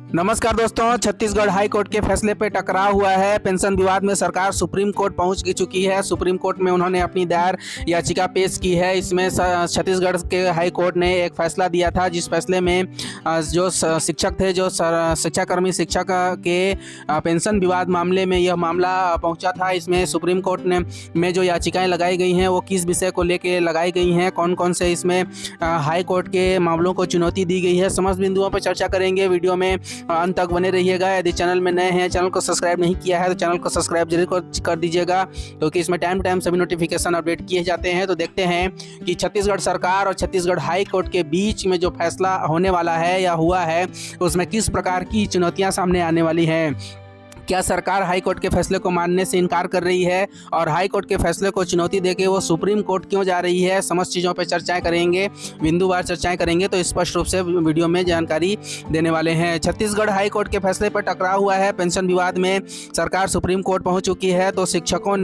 नमस्कार दोस्तों, Chhattisgarh high court के फैसले पे टकराव हुआ है। पेंशन विवाद में सरकार सुप्रीम कोर्ट पहुंच चुकी है। सुप्रीम कोर्ट में उन्होंने अपनी दायर याचिका पेश की है। इसमें छत्तीसगढ़ के हाई कोर्ट ने एक फैसला दिया था, जिस फैसले में जो शिक्षक थे, जो शिक्षाकर्मी शिक्षक के पेंशन विवाद मामले में यह मामला पहुंचा था। इसमें सुप्रीम कोर्ट ने में जो याचिकाएँ लगाई गई हैं वो किस विषय को लेकर लगाई गई हैं, कौन कौन से इसमें हाई कोर्ट के मामलों को चुनौती दी गई है, समस्त बिंदुओं पर चर्चा करेंगे। वीडियो में अंत तक बने रहिएगा। यदि चैनल में नए हैं, चैनल को सब्सक्राइब नहीं किया है तो चैनल को सब्सक्राइब जरूर कर दीजिएगा, क्योंकि इसमें टाइम टू टाइम सभी नोटिफिकेशन अपडेट किए जाते हैं। तो देखते हैं कि छत्तीसगढ़ सरकार और छत्तीसगढ़ हाई कोर्ट के बीच में जो फैसला होने वाला है या हुआ है, उसमें किस प्रकार की चुनौतियां सामने आने वाली हैं। क्या सरकार हाई कोर्ट के फैसले को मानने से इनकार कर रही है और हाई कोर्ट के फैसले को चुनौती देके वो सुप्रीम कोर्ट क्यों जा रही है, समस्त चीज़ों पर चर्चाएं करेंगे, बिंदुवार चर्चाएं करेंगे। तो स्पष्ट रूप से वीडियो में जानकारी देने वाले हैं। छत्तीसगढ़ हाई कोर्ट के फैसले पर टकराव हुआ है। पेंशन विवाद में सरकार सुप्रीम कोर्ट पहुंच चुकी है। तो शिक्षकों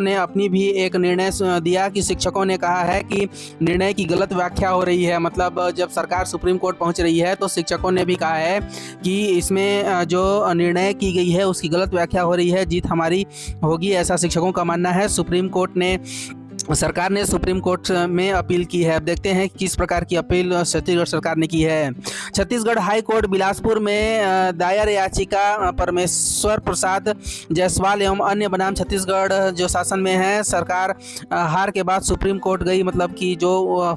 ने अपनी भी एक निर्णय दिया कि शिक्षकों ने कहा है कि निर्णय की गलत व्याख्या हो रही है। मतलब जब सरकार सुप्रीम कोर्ट पहुँच रही है तो शिक्षकों ने भी कहा है कि इसमें जो निर्णय की गई है उसकी गलत व्याख्या हो रही है, जीत हमारी होगी, ऐसा शिक्षकों का मानना है। सरकार ने सुप्रीम कोर्ट में अपील की है। अब देखते हैं किस प्रकार की अपील छत्तीसगढ़ सरकार ने की है। छत्तीसगढ़ हाई कोर्ट बिलासपुर में दायर याचिका परमेश्वर प्रसाद जायसवाल एवं अन्य बनाम छत्तीसगढ़ जो शासन में है। सरकार हार के बाद सुप्रीम कोर्ट गई। मतलब कि जो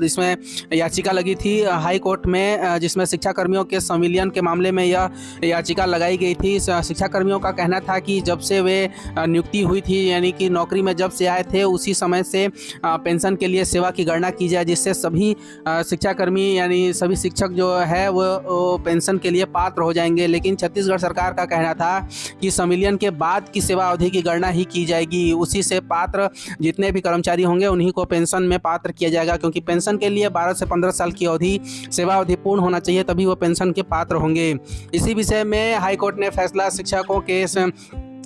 इसमें याचिका लगी थी हाई कोर्ट में, जिसमें शिक्षाकर्मियों के संविलियन के मामले में यह याचिका लगाई गई थी। शिक्षाकर्मियों का कहना था कि जब से वे नियुक्ति हुई थी, यानी कि नौकरी में जब से आए थे, उसी समय से पेंशन के लिए सेवा की गणना की जाए, जिससे सभी शिक्षाकर्मी यानी सभी शिक्षक जो है वो पेंशन के लिए पात्र हो जाएंगे। लेकिन छत्तीसगढ़ सरकार का कहना था कि संविलियन के बाद की सेवा अवधि की गणना ही की जाएगी, उसी से पात्र जितने भी कर्मचारी होंगे उन्हीं को पेंशन में पात्र किया जाएगा, क्योंकि पेंशन के लिए 12 से 15 साल की अवधि सेवा अवधि पूर्ण होना चाहिए, तभी वो पेंशन के पात्र होंगे। इसी विषय में हाईकोर्ट ने फैसला शिक्षकों के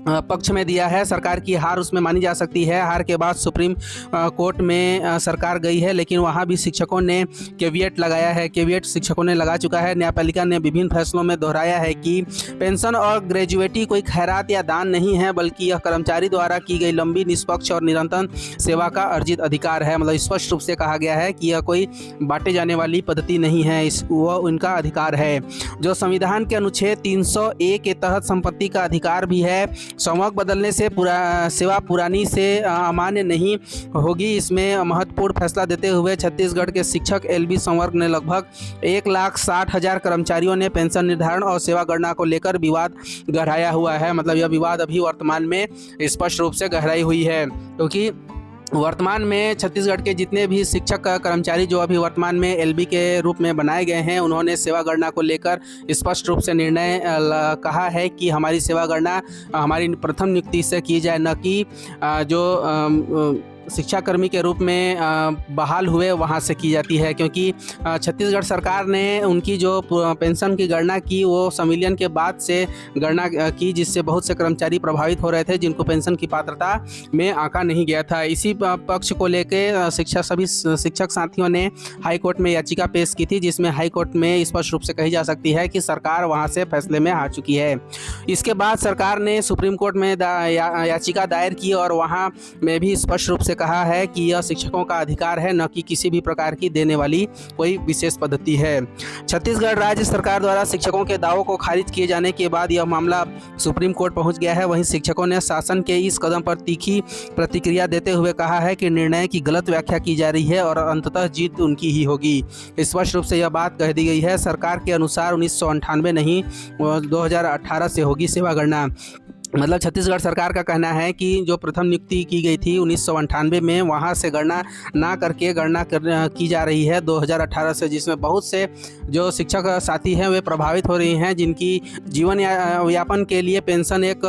पक्ष में दिया है। सरकार की हार उसमें मानी जा सकती है। हार के बाद सुप्रीम कोर्ट में सरकार गई है, लेकिन वहाँ भी शिक्षकों ने कैविएट लगाया है। कैविएट शिक्षकों ने लगा चुका है। न्यायपालिका ने विभिन्न फैसलों में दोहराया है कि पेंशन और ग्रेजुएटी कोई खैरात या दान नहीं है, बल्कि यह कर्मचारी द्वारा की गई लंबी, निष्पक्ष और निरंतर सेवा का अर्जित अधिकार है। मतलब स्पष्ट रूप से कहा गया है कि यह कोई बांटे जाने वाली पद्धति नहीं है, वह उनका अधिकार है। जो संविधान के अनुच्छेद 300A के तहत संपत्ति का अधिकार भी है। संवर्ग बदलने से सेवा पुरानी से अमान्य नहीं होगी। इसमें महत्वपूर्ण फैसला देते हुए छत्तीसगढ़ के शिक्षक LB संवर्ग ने लगभग 1,60,000 कर्मचारियों ने पेंशन निर्धारण और सेवा गणना को लेकर विवाद गहराया हुआ है। मतलब यह विवाद अभी वर्तमान में स्पष्ट रूप से गहराई हुई है, क्योंकि वर्तमान में छत्तीसगढ़ के जितने भी शिक्षक कर्मचारी जो अभी वर्तमान में LB के रूप में बनाए गए हैं, उन्होंने सेवा गणना को लेकर स्पष्ट रूप से निर्णय कहा है कि हमारी सेवा गणना हमारी प्रथम नियुक्ति से की जाए, न कि जो शिक्षाकर्मी के रूप में बहाल हुए वहाँ से की जाती है। क्योंकि छत्तीसगढ़ सरकार ने उनकी जो पेंशन की गणना की वो संविलियन के बाद से गणना की, जिससे बहुत से कर्मचारी प्रभावित हो रहे थे, जिनको पेंशन की पात्रता में आंका नहीं गया था। इसी पक्ष को लेकर सभी शिक्षक साथियों ने हाई कोर्ट में याचिका पेश की थी, जिसमें हाई कोर्ट में स्पष्ट रूप से कही जा सकती है कि सरकार वहाँ से फैसले में हार चुकी है। इसके बाद सरकार ने सुप्रीम कोर्ट में याचिका दायर की और वहाँ में भी स्पष्ट रूप से कहा है कि यह शिक्षकों का अधिकार है, न कि किसी भी प्रकार की देने वाली कोई विशेष पद्धति है। छत्तीसगढ़ राज्य सरकार द्वारा शिक्षकों के दावों को खारिज किए जाने के बाद यह मामला सुप्रीम कोर्ट पहुंच गया है। वहीं शिक्षकों ने शासन के इस कदम पर तीखी प्रतिक्रिया देते हुए कहा है कि निर्णय की गलत व्याख्या की जा रही है और अंततः जीत उनकी ही होगी। स्पष्ट रूप से यह बात कह दी गई है। सरकार के अनुसार 1998 नहीं 2018 से होगी सेवा गणना। मतलब छत्तीसगढ़ सरकार का कहना है कि जो प्रथम नियुक्ति की गई थी 1998 में, वहाँ से गणना ना करके गणना की जा रही है 2018 से, जिसमें बहुत से जो शिक्षक साथी हैं वे प्रभावित हो रही हैं, जिनकी जीवन यापन के लिए पेंशन एक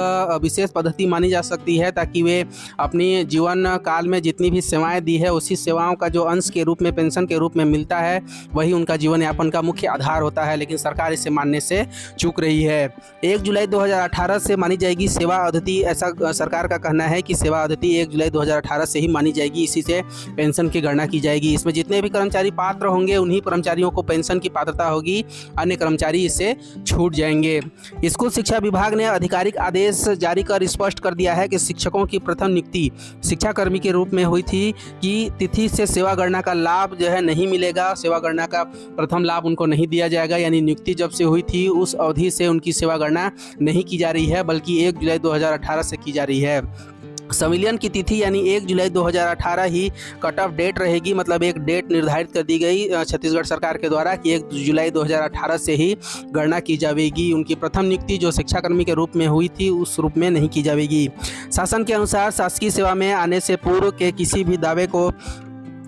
विशेष पद्धति मानी जा सकती है, ताकि वे अपनी जीवन काल में जितनी भी सेवाएं दी है उसी सेवाओं का जो अंश के रूप में पेंशन के रूप में मिलता है वही उनका जीवन यापन का मुख्य आधार होता है। लेकिन सरकार इसे मानने से चूक रही है। 1 जुलाई 2018 से मानी जाएगी सेवा अवधि, ऐसा सरकार का कहना है कि सेवा अवधि 1 जुलाई 2018 से ही मानी जाएगी, इसी से पेंशन की गणना की जाएगी। इसमें जितने भी कर्मचारी पात्र होंगे उन्हीं कर्मचारियों को पेंशन की पात्रता होगी, अन्य कर्मचारी इससे छूट जाएंगे। स्कूल शिक्षा विभाग ने आधिकारिक आदेश जारी कर स्पष्ट कर दिया है कि शिक्षकों की प्रथम नियुक्ति शिक्षाकर्मी के रूप में हुई थी कि तिथि से सेवा गणना का लाभ जो है नहीं मिलेगा, सेवा गणना का प्रथम लाभ उनको नहीं दिया जाएगा। यानी नियुक्ति जब से हुई थी उस अवधि से उनकी सेवा गणना नहीं की जा रही है, बल्कि 1 जुलाई 2018 से की जा रही है। संविलियन की तिथि यानी 1 जुलाई 2018 ही कट ऑफ डेट रहेगी, मतलब एक डेट निर्धारित कर दी गई छत्तीसगढ़ सरकार के द्वारा कि 1 जुलाई 2018 से ही गणना की जाएगी। उनकी प्रथम नियुक्ति जो शिक्षाकर्मी के रूप में हुई थी उस रूप में नहीं की जाएगी। शासन के अनुसार शासकीय सेवा में आने से पूर्व के किसी भी दावे को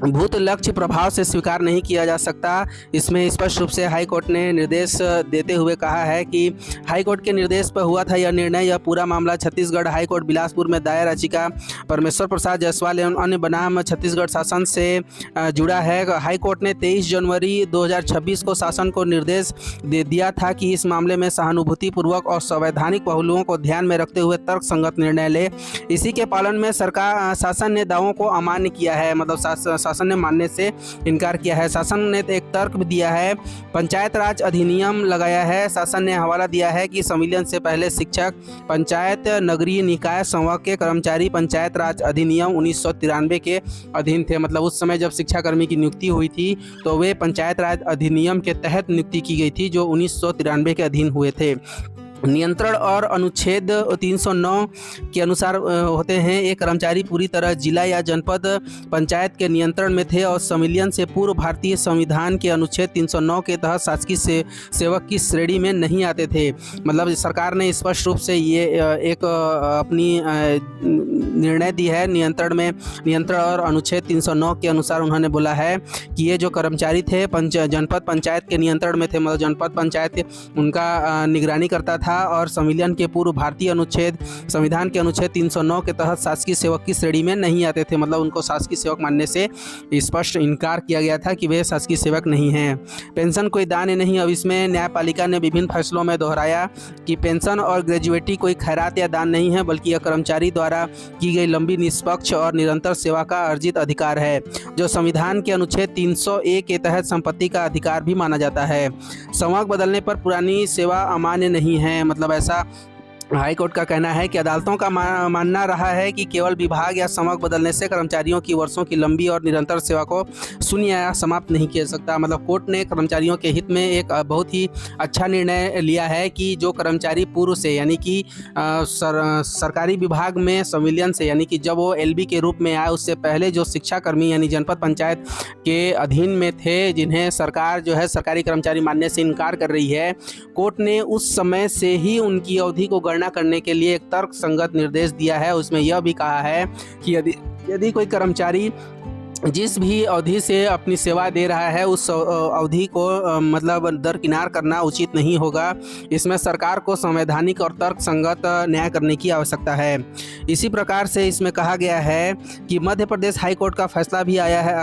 भूत लक्ष्य प्रभाव से स्वीकार नहीं किया जा सकता। इसमें स्पष्ट रूप से हाई कोर्ट ने निर्देश देते हुए कहा है कि हाई कोर्ट के निर्देश पर हुआ था यह निर्णय। यह पूरा मामला छत्तीसगढ़ हाई कोर्ट बिलासपुर में दायर याचिका परमेश्वर प्रसाद जायसवाल एवं अन्य बनाम छत्तीसगढ़ शासन से जुड़ा है। हाई कोर्ट ने 23 जनवरी 2026 को शासन को निर्देश दे दिया था कि इस मामले में सहानुभूतिपूर्वक और संवैधानिक पहलुओं को ध्यान में रखते हुए तर्कसंगत निर्णय ले। इसी के पालन में शासन ने दावों को अमान्य किया है, मतलब शासन ने मानने से इनकार किया है। शासन ने एक तर्क भी दिया है, पंचायत राज अधिनियम लगाया है। शासन ने हवाला दिया है कि संविलियन से पहले शिक्षक, पंचायत, नगरीय निकाय संवर्ग के कर्मचारी पंचायत राज अधिनियम 1993 के अधीन थे। मतलब उस समय जब शिक्षाकर्मी की नियुक्ति हुई थी तो वे पंचायत राज अधिनियम के तहत नियुक्ति की गई थी जो 1993 के अधीन हुए थे। नियंत्रण और अनुच्छेद 309 के अनुसार होते हैं। एक कर्मचारी पूरी तरह जिला या जनपद पंचायत के नियंत्रण में थे और संविलियन से पूर्व भारतीय संविधान के अनुच्छेद 309 के तहत शासकीय सेवक की श्रेणी में नहीं आते थे। मतलब सरकार ने स्पष्ट रूप से ये एक अपनी निर्णय दी है। नियंत्रण और अनुच्छेद 309 के अनुसार उन्होंने बोला है कि ये जो कर्मचारी थे जनपद पंचायत के नियंत्रण में थे, मतलब जनपद पंचायत उनका निगरानी करता था और संविलियन के पूर्व भारतीय संविधान के अनुच्छेद 309 के तहत शासकीय सेवक की श्रेणी में नहीं आते थे। मतलब उनको शासकीय सेवक मानने से स्पष्ट इनकार किया गया था कि वे शासकीय सेवक नहीं हैं। पेंशन कोई दान नहीं। अब इसमें न्यायपालिका ने विभिन्न फैसलों में दोहराया कि पेंशन और ग्रेजुएटी कोई खैरात या दान नहीं है, बल्कि यह कर्मचारी द्वारा की गई लंबी, निष्पक्ष और निरंतर सेवा का अर्जित अधिकार है, जो संविधान के अनुच्छेद 301 के तहत संपत्ति का अधिकार भी माना जाता है। संवर्ग बदलने पर पुरानी सेवा अमान्य नहीं है। मतलब ऐसा हाई कोर्ट का कहना है कि अदालतों का मानना रहा है कि केवल विभाग या संवर्ग बदलने से कर्मचारियों की वर्षों की लंबी और निरंतर सेवा को शून्य या समाप्त नहीं किया सकता। मतलब कोर्ट ने कर्मचारियों के हित में एक बहुत ही अच्छा निर्णय लिया है कि जो कर्मचारी पूर्व से, यानी कि सरकारी विभाग में संविलियन से, यानी कि जब वो LB के रूप में आए उससे पहले जो शिक्षाकर्मी यानी जनपद पंचायत के अधीन में थे, जिन्हें सरकार जो है सरकारी कर्मचारी मानने से इनकार कर रही है, कोर्ट ने उस समय से ही उनकी अवधि को गणना करने के लिए एक तर्क संगत निर्देश दिया है। उसमें यह भी कहा है कि यदि कोई कर्मचारी जिस भी अवधि से अपनी सेवा दे रहा है उस अवधि को मतलब दरकिनार करना उचित नहीं होगा। इसमें सरकार को संवैधानिक और तर्क संगत न्याय करने की आवश्यकता है। इसी प्रकार से इसमें कहा गया है कि मध्य प्रदेश हाई कोर्ट का फैसला भी आया है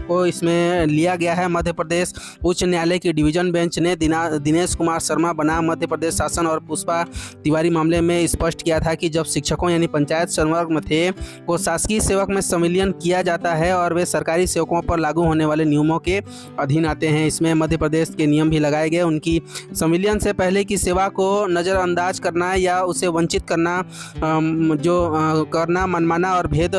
को इसमें लिया गया है। मध्य प्रदेश उच्च न्यायालय की डिवीजन बेंच ने दिनेश कुमार शर्मा बनाम मध्य प्रदेश शासन और पुष्पा तिवारी मामले में स्पष्ट किया था कि जब शिक्षकों यानी पंचायत संवर्ग में थे को शासकीय सेवक में संविलियन किया जाता है और वे सरकारी सेवकों पर लागू होने वाले नियमों के अधीन आते हैं। इसमें मध्य प्रदेश के नियम भी लगाए गए। उनकी संविलियन से पहले की सेवा को नज़रअंदाज करना या उसे वंचित करना करना मनमाना और भेद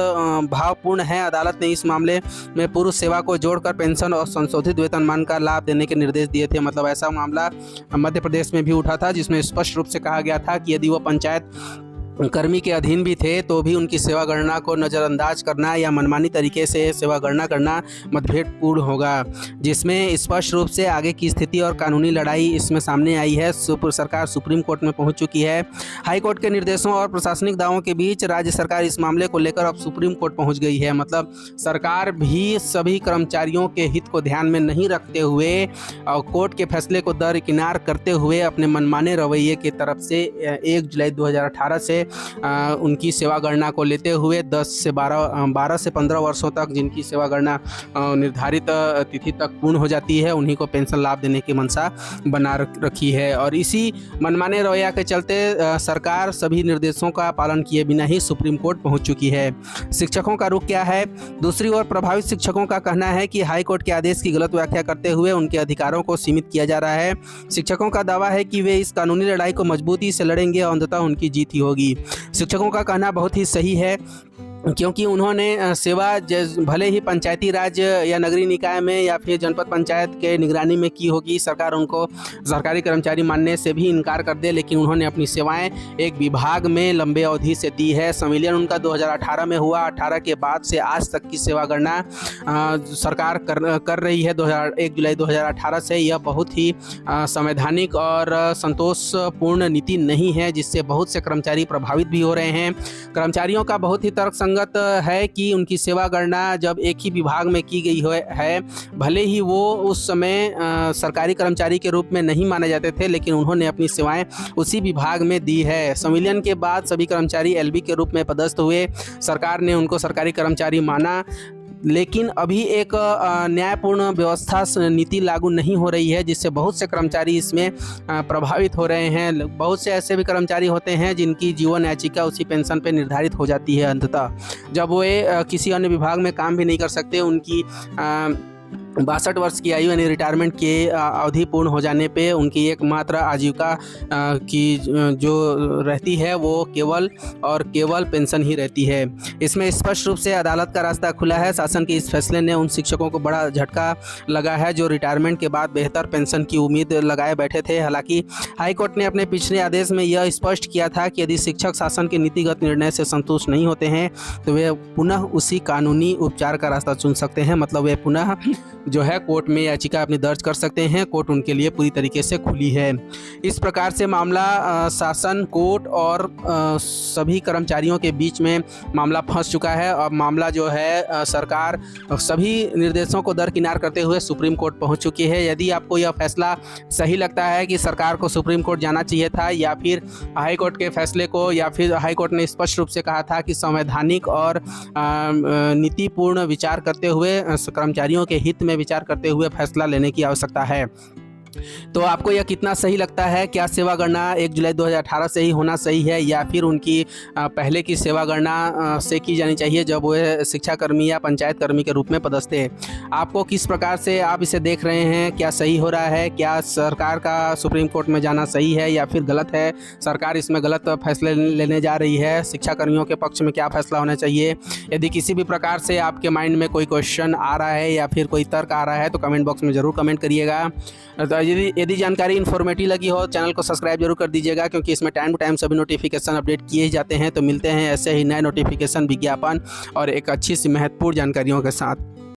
भावपूर्ण है। अदालत ने इस मामले में पूर्व सेवा को जोड़कर पेंशन और संशोधित वेतनमान का लाभ देने के निर्देश दिए थे। मतलब ऐसा मामला मध्य प्रदेश में भी उठा था जिसमें स्पष्ट रूप से कहा गया था कि यदि वो पंचायत कर्मी के अधीन भी थे तो भी उनकी सेवा गणना को नज़रअंदाज करना या मनमानी तरीके से सेवा गणना करना मतभेदपूर्ण होगा, जिसमें स्पष्ट रूप से आगे की स्थिति और कानूनी लड़ाई इसमें सामने आई है। सरकार सुप्रीम कोर्ट में पहुंच चुकी है। हाई कोर्ट के निर्देशों और प्रशासनिक दावों के बीच राज्य सरकार इस मामले को लेकर अब सुप्रीम कोर्ट पहुँच गई है। मतलब सरकार भी सभी कर्मचारियों के हित को ध्यान में नहीं रखते हुए और कोर्ट के फैसले को दरकिनार करते हुए अपने मनमाने रवैये की तरफ से 1 जुलाई 2018 से उनकी सेवा गणना को लेते हुए 12 से 15 वर्षों तक जिनकी सेवा गणना निर्धारित तिथि तक पूर्ण हो जाती है उन्हीं को पेंशन लाभ देने की मंशा बना रखी है। और इसी मनमाने रवैया के चलते सरकार सभी निर्देशों का पालन किए बिना ही सुप्रीम कोर्ट पहुंच चुकी है। शिक्षकों का रुख क्या है? दूसरी ओर प्रभावित शिक्षकों का कहना है कि हाई कोर्ट के आदेश की गलत व्याख्या करते हुए उनके अधिकारों को सीमित किया जा रहा है। शिक्षकों का दावा है कि वे इस कानूनी लड़ाई को मजबूती से लड़ेंगे और अंततः उनकी जीत ही होगी। शिक्षकों का कहना बहुत ही सही है, क्योंकि उन्होंने सेवा भले ही पंचायती राज या नगरीय निकाय में या फिर जनपद पंचायत के निगरानी में की होगी, सरकार उनको सरकारी कर्मचारी मानने से भी इनकार कर दे, लेकिन उन्होंने अपनी सेवाएं एक विभाग में लंबे अवधि से दी है। संविलियन उनका 2018 में हुआ। 18 के बाद से आज तक की सेवा गणना सरकार कर रही है 1 जुलाई 2018 से। यह बहुत ही संवैधानिक और संतोषपूर्ण नीति नहीं है, जिससे बहुत से कर्मचारी प्रभावित भी हो रहे हैं। कर्मचारियों का बहुत ही तर्क है कि उनकी सेवा गणना जब एक ही विभाग में की गई है, भले ही वो उस समय सरकारी कर्मचारी के रूप में नहीं माने जाते थे, लेकिन उन्होंने अपनी सेवाएं उसी विभाग में दी है। संविलियन के बाद सभी कर्मचारी एलबी के रूप में पदस्थ हुए, सरकार ने उनको सरकारी कर्मचारी माना, लेकिन अभी एक न्यायपूर्ण व्यवस्था नीति लागू नहीं हो रही है, जिससे बहुत से कर्मचारी इसमें प्रभावित हो रहे हैं। बहुत से ऐसे भी कर्मचारी होते हैं जिनकी जीवन याचिका उसी पेंशन पे निर्धारित हो जाती है अंततः, जब वे किसी अन्य विभाग में काम भी नहीं कर सकते। उनकी 62 वर्ष की आयु यानी रिटायरमेंट की अवधि पूर्ण हो जाने पे उनकी एकमात्र आजीविका की जो रहती है वो केवल और केवल पेंशन ही रहती है। इसमें स्पष्ट रूप से अदालत का रास्ता खुला है। शासन के इस फैसले ने उन शिक्षकों को बड़ा झटका लगा है जो रिटायरमेंट के बाद बेहतर पेंशन की उम्मीद लगाए बैठे थे। हालांकि हाईकोर्ट ने अपने पिछले आदेश में यह स्पष्ट किया था कि यदि शिक्षक शासन के नीतिगत निर्णय से संतुष्ट नहीं होते हैं तो वे पुनः उसी कानूनी उपचार का रास्ता चुन सकते हैं। मतलब वे पुनः जो है कोर्ट में याचिका अपनी दर्ज कर सकते हैं। कोर्ट उनके लिए पूरी तरीके से खुली है। इस प्रकार से मामला शासन, कोर्ट और सभी कर्मचारियों के बीच में मामला फंस चुका है। और मामला जो है सरकार सभी निर्देशों को दरकिनार करते हुए सुप्रीम कोर्ट पहुंच चुकी है। यदि आपको यह फैसला सही लगता है कि सरकार को सुप्रीम कोर्ट जाना चाहिए था या फिर हाई कोर्ट के फैसले को, या फिर हाई कोर्ट ने स्पष्ट रूप से कहा था कि संवैधानिक और नीतिपूर्ण विचार करते हुए कर्मचारियों के हित में विचार करते हुए फैसला लेने की आवश्यकता है, तो आपको यह कितना सही लगता है? क्या सेवा गणना 1 जुलाई 2018 से ही होना सही है या फिर उनकी पहले की सेवा गणना से की जानी चाहिए जब वे शिक्षाकर्मी या पंचायत कर्मी के रूप में पदस्थ थे? आपको किस प्रकार से आप इसे देख रहे हैं? क्या सही हो रहा है? क्या सरकार का सुप्रीम कोर्ट में जाना सही है या फिर गलत है? सरकार इसमें गलत फैसले लेने जा रही है? शिक्षाकर्मियों के पक्ष में क्या फैसला होना चाहिए? यदि किसी भी प्रकार से आपके माइंड में कोई क्वेश्चन आ रहा है या फिर कोई तर्क आ रहा है तो कमेंट बॉक्स में ज़रूर कमेंट करिएगा। यदि जानकारी इन्फॉर्मेटिव लगी हो चैनल को सब्सक्राइब जरूर कर दीजिएगा, क्योंकि इसमें टाइम टू टाइम सभी नोटिफिकेशन अपडेट किए ही जाते हैं। तो मिलते हैं ऐसे ही नए नोटिफिकेशन, विज्ञापन और एक अच्छी सी महत्वपूर्ण जानकारियों के साथ।